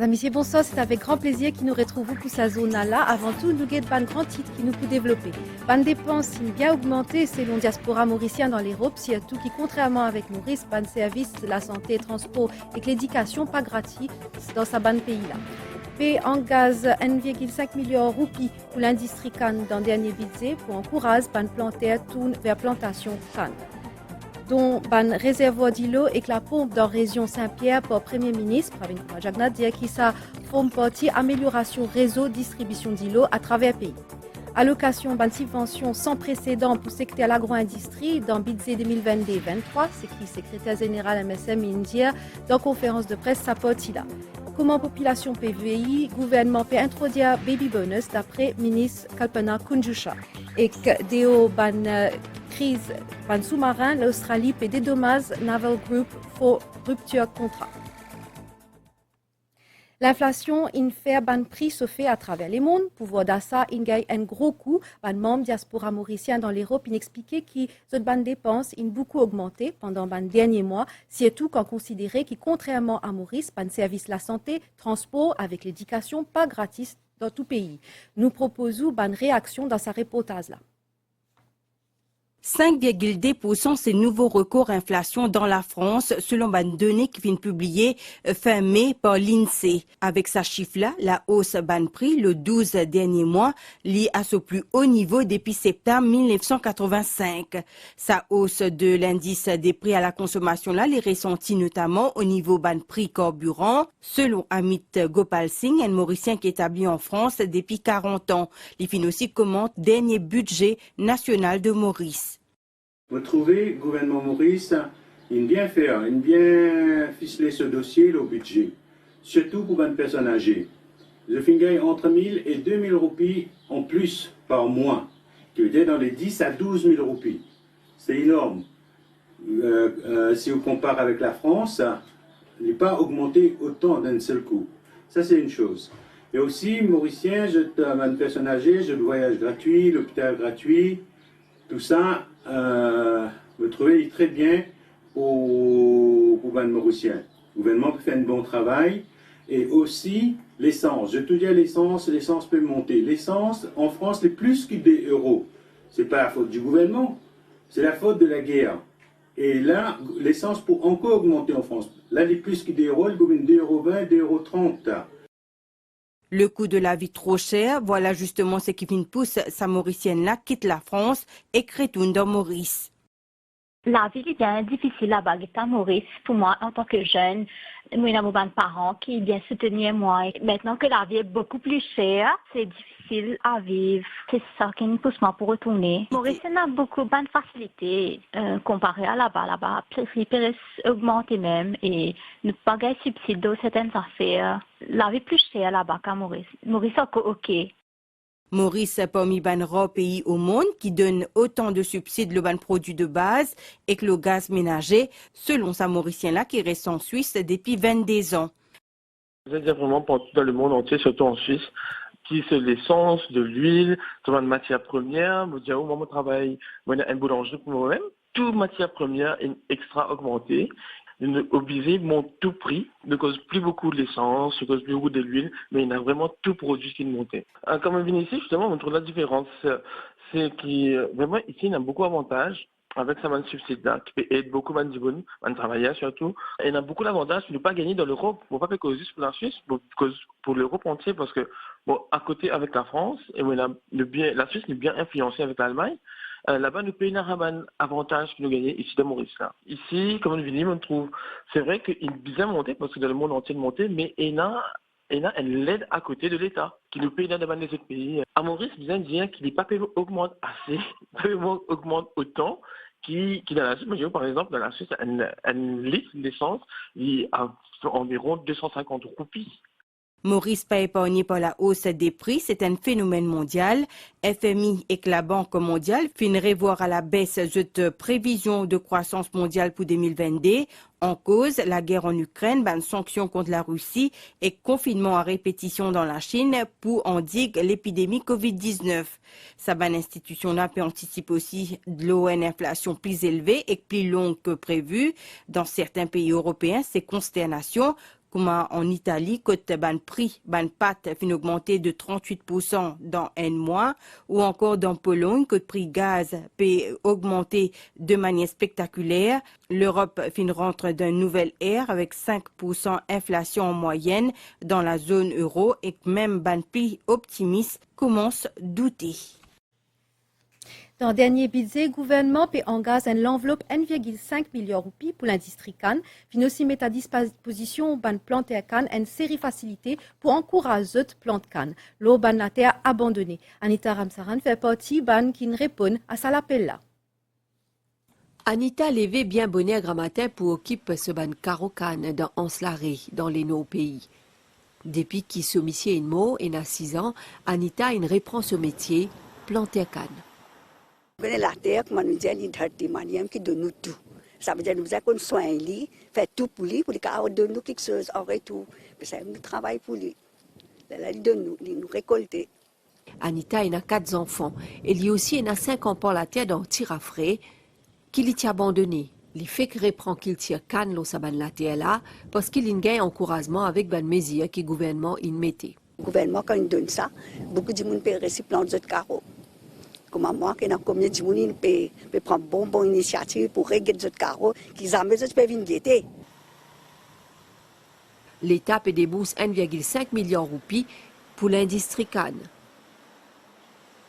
Amis, bonsoir, c'est avec grand plaisir que nous retrouvons pour sa zone-là. Avant tout, nous avons un grand titre qui nous peut développer. Ban dépenses bien augmentées selon la diaspora mauricienne dans l'Europe, surtout qui, contrairement avec Maurice, ban service, la santé, transport et l'éducation pas gratuit dans sa ban pays-là. Paie en gaz 1,5 million de roupies pour l'industrie canne dans le dernier budget pour encourager ban plantaire tourne vers plantation canne. Dont ban réservoir d'îlot et que la pompe dans la région Saint-Pierre pour le Premier ministre, Pravin Kumar dit qui ça forme partie amélioration réseau distribution d'îlot à travers le pays. Allocation ban subvention sans précédent pour le secteur l'agro-industrie dans budget 2022-23, c'est qui secrétaire général MSM India dans conférence de presse sa partie là. Comment population PVI, gouvernement peut introduire baby bonus d'après ministre Kalpana Kunjusha. Et que Deo ban crise ban sous-marin, l'Australie peut dédommager Naval Group pour rupture contrat. L'inflation, in fait ban prix se fait à travers les mondes. Pouvoir d'achat, in gagne un gros coup. Ban membre diaspora mauricien dans l'Europe, in expliqué qui cette ban dépenses, in beaucoup augmenté pendant ban dernier mois. Surtout quand considéré qui, contrairement à Maurice, ban service la santé, transport avec l'éducation pas gratis dans tout pays. Nous proposons ban réaction dans sa reportage là. 5,2% c'est nouveau record inflation dans la France, selon une donnée qui vient publiée fin mai par l'INSEE. Avec sa chiffre-là, la hausse ban prix le 12 dernier mois liée à ce plus haut niveau depuis septembre 1985. Sa hausse de l'indice des prix à la consommation là, les ressentit notamment au niveau ban prix carburant, selon Amit Gopal Singh, un Mauricien qui est établi en France depuis 40 ans. Les fins aussi commente dernier budget national de Maurice. Vous trouvez, gouvernement Maurice, il bien faire, il bien ficeler ce dossier, le budget, surtout pour une personne âgée. Je finis entre 1000 et 2000 roupies en plus par mois, qui veut dire dans les 10 à 12 000 roupies. C'est énorme. Si on compare avec la France, il n'est pas augmenté autant d'un seul coup. Ça, c'est une chose. Et aussi, Mauricien, une personne âgée, je le voyage gratuit, l'hôpital gratuit, tout ça, vous trouvez très bien pour les Mauriciens. Le gouvernement peut faire un bon travail. Et aussi, l'essence. Je te dis, l'essence peut monter. L'essence, en France, c'est plus que des euros. Ce n'est pas la faute du gouvernement, c'est la faute de la guerre. Et là, l'essence peut encore augmenter en France. Là, il est plus que des euros, il gouverne 2,20 €, 2,30 €. Le coût de la vie trop cher, voilà justement ce qui pousse sa Mauricienne-là quitte la France et retourne dans Maurice. La vie est bien difficile là-bas à Maurice. Pour moi, en tant que jeune, moi, j'ai un parent qui vient soutenir moi. Maintenant que la vie est beaucoup plus chère, c'est difficile à vivre. C'est ça qui me pousse moi pour retourner. Maurice a beaucoup de facilités comparé à là-bas. Là-bas, le prix peut augmenter même et ne pas gagner de subsides dans certaines affaires. La vie est plus chère là-bas qu'à Maurice. Maurice est OK. Maurice est parmi les rares pays au monde qui donne autant de subsides le produit de base et que le gaz ménager, selon sa Mauricien-là qui reste en Suisse depuis 22 ans. Je veux dire vraiment partout dans le monde entier, surtout en Suisse, qui c'est l'essence, de l'huile, tout de matière première. Je veux dire, moi, je travaille dans un boulangerie pour moi-même. Toute matière première est extra augmentée. Obligé monte tout prix, ne cause plus beaucoup de l'essence, ne cause plus beaucoup de l'huile, mais il y a vraiment tout produit qui est monté. Comme on vient ici, justement, on trouve la différence. C'est que vraiment ici, il y a beaucoup d'avantages avec sa manne subside-là, qui peut aider beaucoup de travailleurs surtout. Et il y a beaucoup d'avantages de ne pas gagner dans l'Europe. Bon, pas que juste pour la Suisse, pour l'Europe entière, parce que, bon, à côté avec la France, et la Suisse est bien influencée avec l'Allemagne. Là-bas, nous payons un avantage que nous gagnons ici dans Maurice. Là. Ici, comme on dit, on trouve, c'est vrai qu'il est bien monté, parce que dans le monde entier, il monte, mais il y a une aide à côté de l'État, qui nous paye dans les autres pays. À Maurice, bien dire qu'il n'est pas payé augmente assez, paiement augmente autant qu'il dans la Suisse. Par exemple, dans la Suisse, un litre d'essence, il est à environ 250 roupies. Maurice pas épargné par la hausse des prix, c'est un phénomène mondial. FMI et la Banque mondiale finiraient voir à la baisse cette prévision de croissance mondiale pour 2022. En cause, la guerre en Ukraine, sanctions contre la Russie et confinement à répétition dans la Chine pour endiguer l'épidémie COVID-19. Sa institution-là peut anticiper aussi de l'ON inflation plus élevée et plus longue que prévu. Dans certains pays européens, ces consternations Comme en Italie, côté ban prix, ban pâte fin augmenté de 38% dans un mois, ou encore dans Pologne, côté prix gaz peut augmenter de manière spectaculaire. L'Europe fin rentre d'un nouvel ère avec 5% inflation en moyenne dans la zone euro et même ban prix optimiste commence à douter. Dans le dernier budget, le gouvernement peut engager l'enveloppe 1,5 milliard de roupies pour l'industrie canne. Fin aussi mettre à disposition ban plantes à canne une série de facilités pour encourager les plantes canne. L'eau ban la terre abandonnée. Anita Ramsaran fait partie ban qui répond à ça l'appel là. Anita levé bien bonnet grammatin pour occuper ce ban caro canne dans Anse-Larrey, dans les nos pays. Depuis qu'il s'omissier une mot et n'a 6 ans, Anita reprend ce métier, planter à canne. La terre, comme nous disons, il qui donne nous tout. Ça veut dire que nous avons soin de lui, fait tout pour lui donne nous quelque chose en retour. Nous travaillons pour lui. Il donne nous récolter. Anita a 4 enfants. Elle y aussi a 5 ans pour la terre dans Tirafré, qu'il y a abandonné. Il fait que reprend qu'il tire canne l'eau saban la terre là, parce qu'il y a un gain encouragement avec ban mesure que le gouvernement y mettait. Le gouvernement, quand il donne ça, beaucoup de monde peut réussir planter de carreaux. Comme moi, qui n'a combien de monde peut prendre bonne initiative pour régler les carreaux, qu'ils amènent les venir guetter. L'État peut débourser 1,5 milliard de roupies pour l'industrie canne.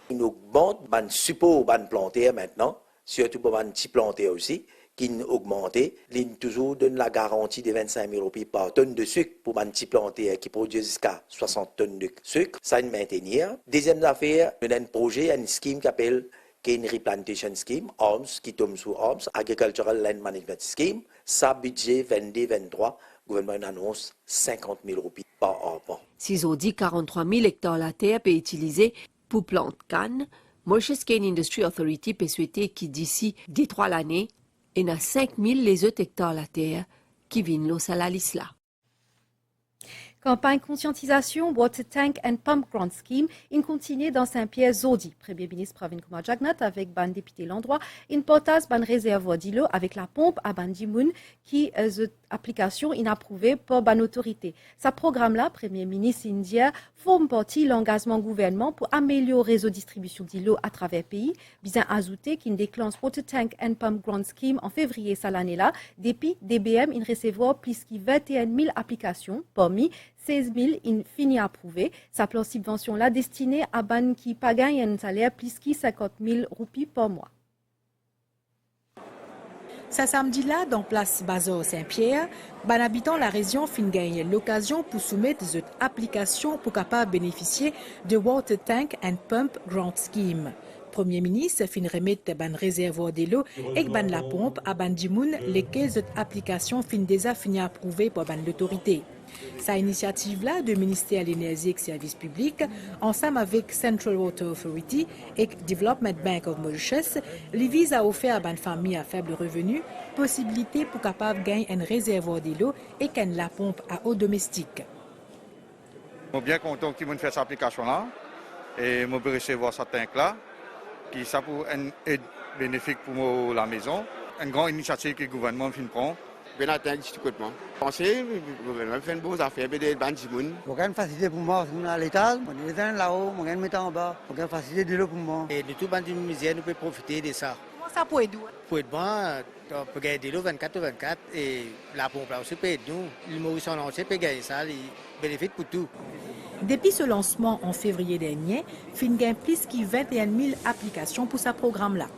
Nous augmente le support de planter maintenant, surtout pour les petits planter aussi, qui ont augmenté. Ils toujours donne la garantie de 25 000 roupies par tonne de sucre pour les petits planter qui produisent jusqu'à 60 tonnes de sucre. Ça, nous maintenir. Deuxième affaire, nous avons un projet, une scheme qui s'appelle Cane Replantation Scheme, ARMS, qui tombe sous ARMS, Agricultural Land Management Scheme. Ça, budget 22-23, le gouvernement annonce 50 000 roupies par an. Si on dit 43 000 hectares la terre peut utiliser pour planter canne, Mauritius Cane Industry Authority peut souhaiter qu'il d'ici 3 l'année, il y a 5 000 les autres hectares la terre qui viennent l'eau à la liste là. Campagne conscientisation Water Tank and Pump Grant Scheme in continue dans Saint-Pierre Zodi. Premier ministre Pravin Kumar Jagnat avec ban député l'endroit in portage ban réservoir d'îlot avec la pompe à ban Dimoun qui application inapprouvée par ban autorité. Sa programme là, Premier ministre indien forme partie l'engagement gouvernement pour améliorer le réseau de distribution d'îlot à travers le pays. Bien ajouté qu'il déclenche Water Tank and Pump Grant Scheme en février cette année là. Depuis DBM in recevoir plus que 21 000 applications parmi 16 000 in fini approuvé. Sa plan subvention là destinée à ban qui pas gagne un salaire plus que 50 000 roupies par mois. Ce samedi-là, dans place Bazar Saint-Pierre, ban habitant la région fin gagne l'occasion pour soumettre des applications pour capable bénéficier de Water Tank and Pump Grant Scheme. Premier ministre fin remettre ban réservoir de l'eau et ban la pompe à ban Dimoun lesquelles applications fin déjà fini approuvées par ban l'autorité. Sa initiative-là du ministère de l'Énergie et des Services publics, ensemble avec Central Water Authority et Development Bank of Mauritius, lui vise à offrir à une famille à faible revenu possibilité pour capable gagner un réservoir de l'eau et qu'elle la pompe à eau domestique. Je suis bien content qu'ils m'ont fait cette application-là et je peux recevoir ce tank-là, qui ça pour une aide bénéfique pour la maison. Une grande initiative que le gouvernement prend. Je pense que le gouvernement fait une bonne affaire, mais des bandes de monde. Il y a une facilité pour moi, à l'étage, on est là-haut, on est mettre en bas, il y a une facilité de l'eau pour moi. Et de tout bandes de misère, nous pouvons profiter de ça. Comment ça peut aider? Pour être bon, on peut gagner de l'eau 24/24 et la pompe là aussi peut aider nous. Le Maurice en entier peut gagner ça, il bénéficie pour tout. Depuis ce lancement en février dernier, fin gagne plus que 21 000 applications pour ce programme-là.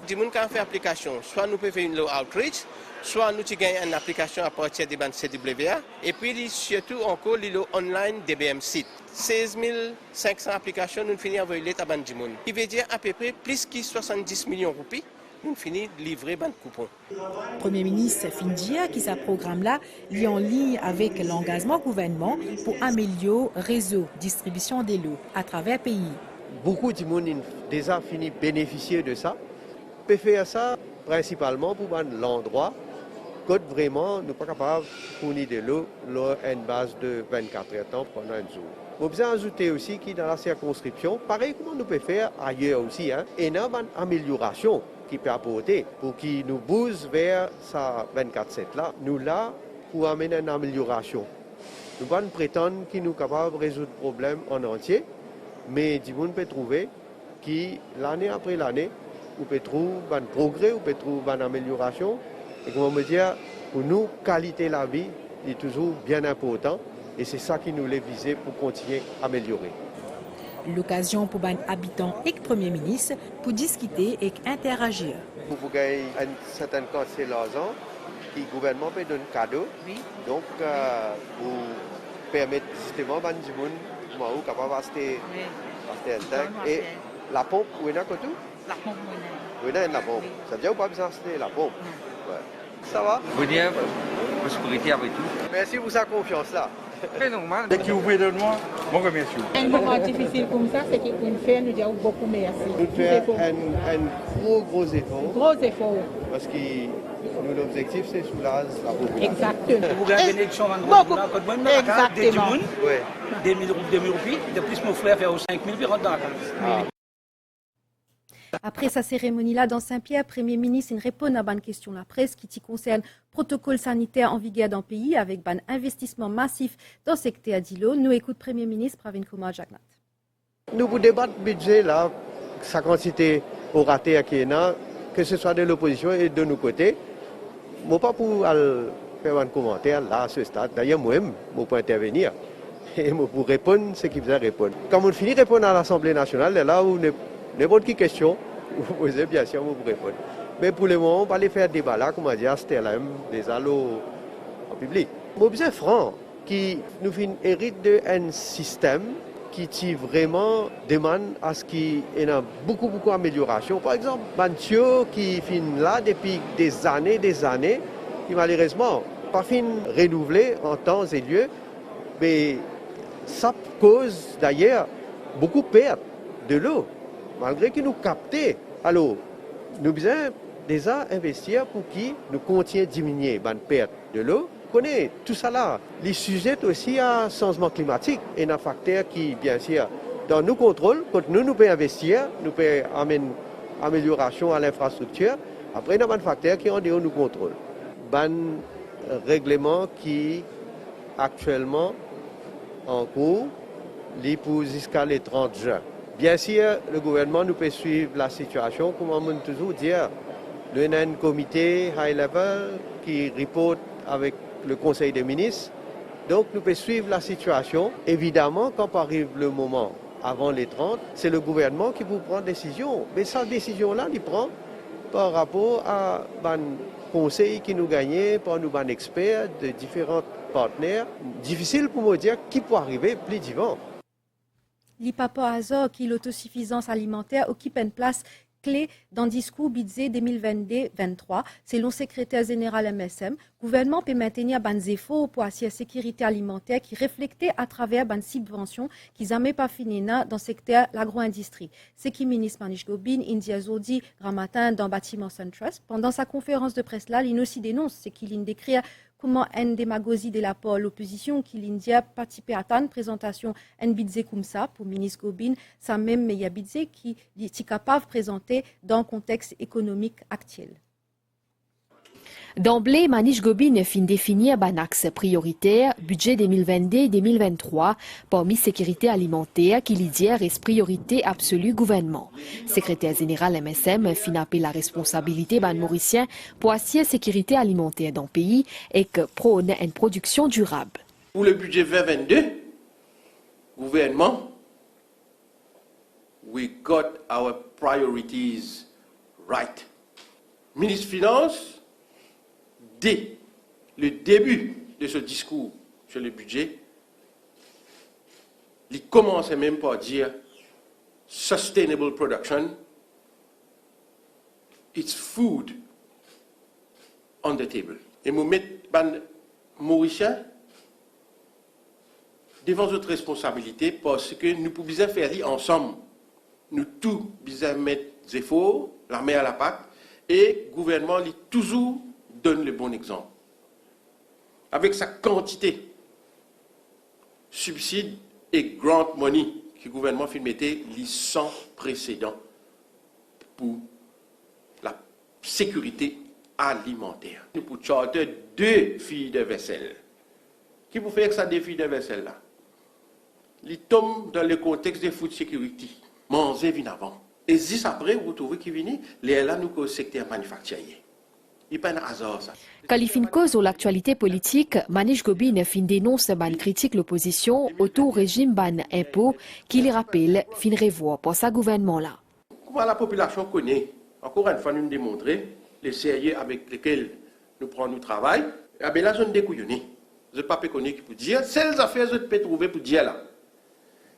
Du monde qui a fait application, soit nous pouvons faire une low outreach, soit nous gagnons une application à partir des bandes CWA, et puis surtout encore le online DBM site. 16 500 applications, nous finissons avec l'état bande du monde. Qui veut dire à peu près plus que 70 millions de roupies, nous finissons de livrer bande coupon. Premier ministre Findia, qui sa programme-là, est en ligne avec l'engagement gouvernement pour améliorer le réseau de distribution de l'eau à travers le pays. Beaucoup de monde ont déjà fini de bénéficier de ça. On peut faire ça principalement pour l'endroit quand vraiment nous ne sommes pas capables de fournir de l'eau à une base de 24 heures temps pendant un jour. Nous besoin ajouter aussi que dans la circonscription, pareil comme nous pouvons faire ailleurs aussi, et il y a une amélioration qui peut apporter pour qu'il nous booste vers sa 24/7 là. Nous là pour amener une amélioration. Nous ne prétendre qu'ils nous capables de résoudre le problème en entier, mais du monde peut trouver qui, l'année après l'année, on peut trouver un progrès, on peut trouver une amélioration. Et comment me dire, pour nous, qualité de la vie est toujours bien important. Et c'est ça qui nous l'a visé pour continuer à améliorer. L'occasion pour les habitants et le Premier ministre pour discuter et interagir. Pour gagner une certaine quantité d'argent, le gouvernement peut donner un cadeau. Oui. Donc, pour permettre justement à les gens de capable d'acheter un tank. Et la pompe, où est-ce que tout? La pompe, où est-ce la pompe? Ça veut dire qu'on n'a pas besoin d'acheter la pompe. Ouais. Ça va? Bonheur, prospérité avec tout. Merci pour sa confiance-là. C'est normal. Dès que vous pouvez de moi, mon remercie. Un moment difficile comme ça, c'est qu'il fait, nous disons beaucoup merci. Nous faisons un gros effort. Gros effort. Parce que l'objectif, c'est soulager la population. Exactement. Vous gagnez une élection exactement. 2000 roupies. De plus, mon frère fait aux 5000 puis rentre dans la case. Après sa cérémonie-là dans Saint-Pierre, Premier ministre répond à une question la presse qui concerne protocole sanitaire en vigueur dans le pays avec un investissement massif dans le secteur d'îlot. Nous écoute Premier ministre Pravin Kumar Jagnat. Nous pour débattre budget là, sa quantité au raté à Kéna, que ce soit de l'opposition et de nos côtés. Moi pas pour faire un commentaire là à ce stade. D'ailleurs moi-même, je peux intervenir et pour répondre ce qu'il faisait répondre. Quand on finit de répondre à l'Assemblée nationale, là où n'importe quelle question, vous posez bien sûr, vous répondez. Mais pour le moment, on va aller faire des débats là, comment dire, c'était là, des allos en public. Moi, c'est franc, qui nous hérite d'un système qui vraiment demande à ce qu'il y ait beaucoup d'améliorations. Par exemple, Bantio qui finit là depuis des années, qui malheureusement pas fin renouvelé en temps et lieu, mais ça cause d'ailleurs beaucoup de pertes de l'eau. Malgré qu'ils nous captent, alors nous devons déjà investir pour qu'ils nous continuent à diminuer la perte de l'eau. On connaît tout ça là. Les sujets aussi à changement climatique et un facteur qui, bien sûr, dans nos contrôles, quand nous pouvons investir, nous pouvons amener amélioration à l'infrastructure. Après, il y a un facteur qui est en dehors de nos contrôles. Un règlement qui actuellement en cours, pour jusqu'à le 30 juin. Bien sûr, le gouvernement nous peut suivre la situation, comme on peut toujours dire. Nous avons un comité high level qui reporte avec le Conseil des ministres. Donc, nous pouvons suivre la situation. Évidemment, quand arrive le moment, avant les 30, c'est le gouvernement qui vous prend décision. Mais cette décision-là, il prend par rapport à un conseil qui nous gagne, par nous un experts de différents partenaires. Difficile pour me dire qui peut arriver plus divin. L'IPAPO Azor, qui l'autosuffisance alimentaire, occupe une place clé dans le discours budget 2022-2023. Selon le secrétaire général MSM, le gouvernement peut maintenir des efforts pour assurer la sécurité alimentaire qui reflète à travers des subventions qui n'ont jamais pas fini dans le secteur de l'agro-industrie. C'est qui le ministre Manish Gobin, India Zodi, matin dans le bâtiment SunTrust. Pendant sa conférence de presse là, il aussi dénonce ce qu'il décrit comment une démagogie de l'opposition qui l'India participe à une présentation un budget comme ça pour le ministre Gobin, ça même meilleur budget qui est capable de présenter dans le contexte économique actuel. D'emblée, Manish Gobin fin définir un axe prioritaire, budget 2022-2023, parmi sécurité alimentaire qui lidière est priorité absolue gouvernement. Secrétaire général MSM fin appelé la responsabilité ban mauricien pour assurer sécurité alimentaire dans le pays et que prône une production durable. Pour le budget 2022, gouvernement, we got our priorities right. Ministre Finances, dès le début de ce discours sur le budget, il commençait même par dire sustainable production, it's food on the table. Et nous mettons les Mauriciens devant notre responsabilité parce que nous pouvons faire ensemble. Nous tous devons mettre des efforts, la main à la pâte, et le gouvernement toujours donne le bon exemple. Avec sa quantité, subsides et grant money que le gouvernement mettait sans précédent pour la sécurité alimentaire. Nous pour charter 2 filles de vaisselle qui vous fait que ça défie de vaisselle là. Il tombe dans le contexte de food security. Manger vient avant. Et 10 après, vous trouvez qu'il vient, les là nous au secteur manufacturier. Il n'y a pas de hasard ça. Quand il fin cause de l'actualité politique, Manish Gobin fin dénonce ban critique l'opposition autour régime ban impôt qui les rappelle fin revoir pour sa gouvernement là. Comment la population connaît, encore une fois nous démontrer les sérieux avec lesquels nous prenons notre travail, eh bien là je ne découillonne. Je ne peux pas connaître qui peut dire, celles affaires je peux trouver pour dire là.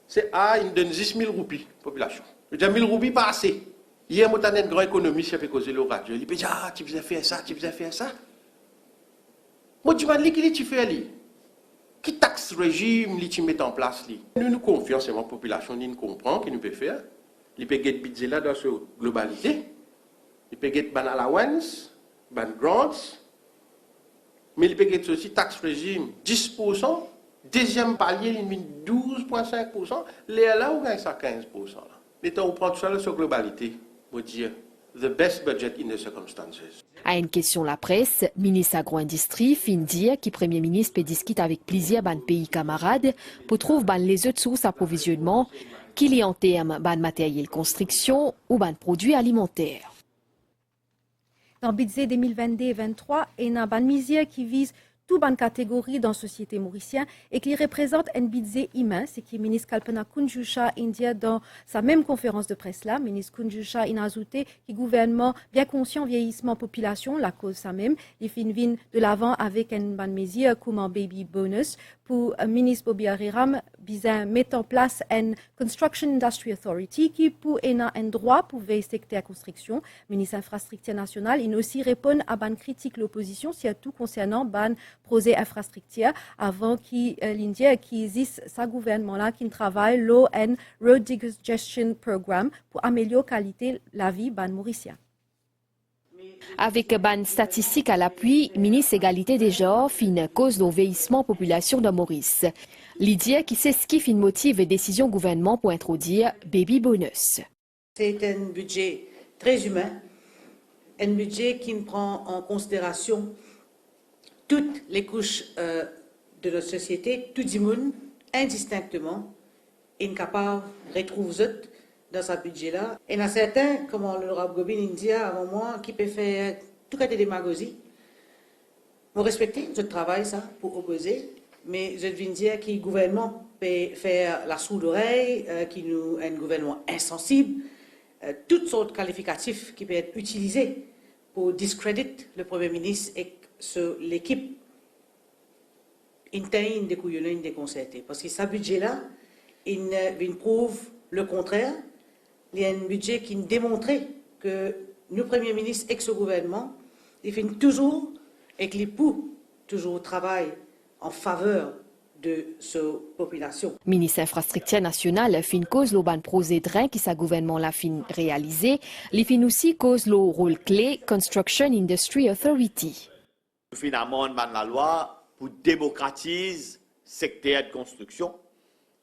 C'est il donne 10 000 roupies, population. Je dis 1000 roupies pas assez. Hier, je suis un grand économiste qui a fait causer le radio. Il dit, tu faisais faire ça, tu faisais faire ça. Moi, tu m'as dit, qu'est-ce que tu fais là? Qui taxe régime tu mets en place là? Nous nous confions, c'est ma population, nous comprend ce qu'il nous peut faire. Il peut get budget là dans cette globalité. Il peut get ban allowance, ban grants. Mais il peut get aussi taxe régime 10%. Deuxième palier, il met 12,5%. Là, on gagne ça 15%. L'État, on prend tout ça sur globalité. On dire, the best budget in the circumstances. À une question la presse, ministre agro-industrie fin dire que Premier ministre peut discuter avec plaisir ban pays camarades pour trouver ban les autres sources d'approvisionnement qu'il y en termes ban matériel construction ou ban produits alimentaires. Dans le budget 2022-2023, il y a une mesure qui vise toute bonne catégorie dans la société mauricienne et qui représente un budget immense, c'est qui le ministre Kalpana Kunjusha India dans sa même conférence de presse là, ministre Kunjusha in ajouté que le gouvernement bien conscient vieillissement population, la cause ça même, il fait une vigne de l'avant avec une bonne mesure comme un baby bonus pour le ministre Bobby Ariram bizarre mettre en place une Construction Industry Authority qui pour un droit pour veiller secteur à construction. Ministre infrastructure nationale, il aussi répond à ban critique l'opposition surtout concernant ban projet infrastructure avant l'India qui existe sa gouvernement là qui travaille Low and Road Digestion Program pour améliorer la qualité de la vie ban mauricien. Avec ban statistique à l'appui, ministre égalité des genres fin cause de vieillissement population de Maurice. Lydia qui sait ce qui fin motive et décision gouvernement pour introduire baby bonus. C'est un budget très humain, un budget qui prend en considération toutes les couches de notre société, tout le monde, indistinctement, est capable de retrouver dans ce budget-là. Et il y a certains, comme l'honorable Gobin dit à un moment, qui peut faire tout cas de démagogie. Vous respectez notre travail, ça, pour opposer, mais je viens dire que le gouvernement peut faire la sourde oreille, qu'il nous un gouvernement insensible, toutes sortes de qualificatifs qui peuvent être utilisés pour discréditer le Premier ministre et l'équipe interne des couillonnés déconcertés. Parce que ce budget-là, il prouve le contraire. Il y a un budget qui démontrait que nous, Premier ministre et ce gouvernement, ils font toujours et que les poux toujours travaillent en faveur de cette population. Ministre infrastructure nationale fin cause le ban projet de rein qui sa gouvernement l'a fin réalisé, il fin aussi cause le rôle clé Construction Industry Authority. Finalement, on ban la loi pour démocratiser le secteur de construction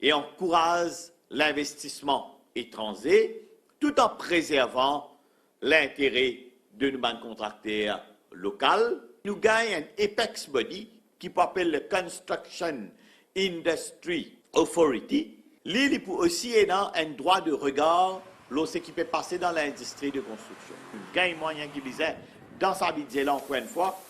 et encourage l'investissement étranger tout en préservant l'intérêt de nos contracteurs locaux. Nous gagnons un apex body qui s'appelle le Construction Industry Authority. L'île peut aussi avoir un droit de regard lorsqu'il qui peut passer dans l'industrie de construction. Nous gagnons moyen qui disait dans sa budget là encore une fois,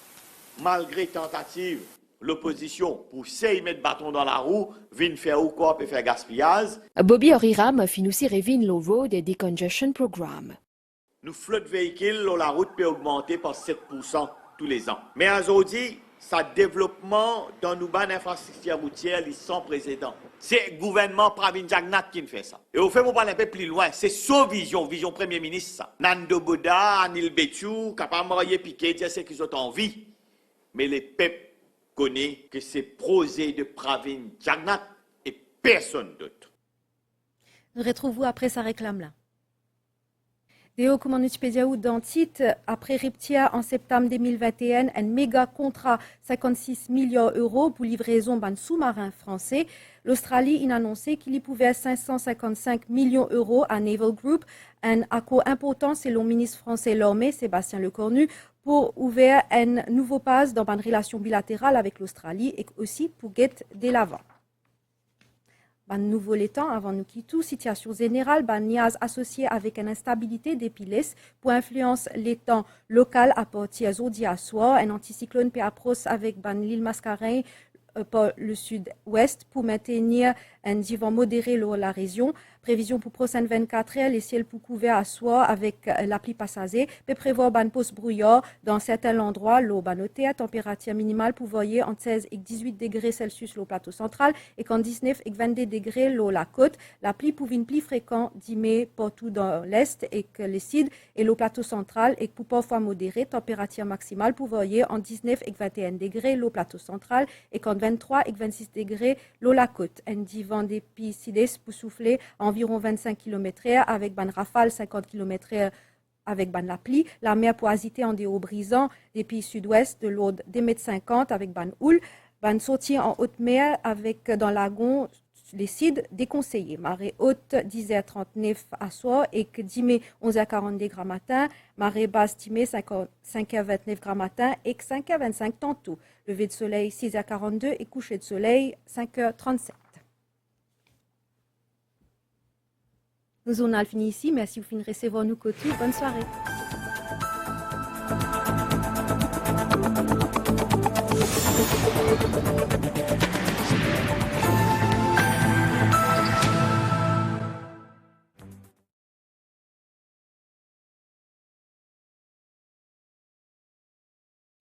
malgré tentative l'opposition pour essayer de mettre bâton dans la roue, vient faire ou quoi, peut faire gaspillage. Bobby Oriram fin aussi révine le Road Decongestion Program. Nous flotte véhicules, la route peut augmenter par 7% tous les ans. Mais aujourd'hui, ça développement dans nos bonnes infrastructures routières, ils sont précédents. C'est le gouvernement Pravin Jagnnath qui fait ça. Et au fait, on va aller un peu plus loin. C'est sa vision Premier ministre, ça. Nando Boda, Anil Betchou, capable de piquer, dire ce qu'ils ont envie. Mais les peuples connaissent que c'est projet de Pravin Jagnnath et personne d'autre. Nous retrouvons après sa réclame là. Déo Commanditipédiaou dans titre, après Riptia en septembre 2021, un méga contrat 56 millions d'euros pour livraison d'un sous-marin français. L'Australie a annoncé qu'il y pouvait 555 millions d'euros à Naval Group, un accord important selon le ministre français Lormé, Sébastien Lecornu, pour ouvrir un nouveau pass dans une relation bilatérale avec l'Australie et aussi pour guetter de l'avant. Nouveau les temps, avant nous quitter, situation générale, niaz associé avec une instabilité des piles pour influence les temps local à partir d'aujourd'hui à soir, un anticyclone peut approcher avec l'île Mascareignes pour le sud-ouest pour maintenir un vent modéré dans la région. Prévision pour prochaines 24 heures, les ciels pour couverts à soir avec la pluie passagère. Peut prévoir une pause brouillard dans certains endroits. L'eau noté à température minimale pour voyer entre 16 et 18 degrés Celsius au plateau central et qu'en 19 et 22 degrés l'eau la côte. La pluie pour une pluie fréquente d'imé partout dans l'est et que les cides et le plateau central et pour parfois modéré. Température maximale pour voyer en 19 et 21 degrés l'eau plateau central et qu'en 23 et 26 degrés l'eau la côte. Un vent d'épi pour souffler environ 25 km/h avec ban rafale 50 km/h avec ban la pluie. La mer pour agiter en des hauts brisants des pays sud-ouest de l'eau des mètres 50 avec ban houle. Ban sortir en haute mer avec dans lagon les cides déconseillés. Marée haute 10h39 à soir et que 10 mai 11h42 grammes matin. Marée basse 10 mai 5h29 grammes matin et 5h25 tantôt. Lever de soleil 6h42 et coucher de soleil 5h37. Nous on a fini ici. Merci vous recevoir nous côté. Bonne soirée.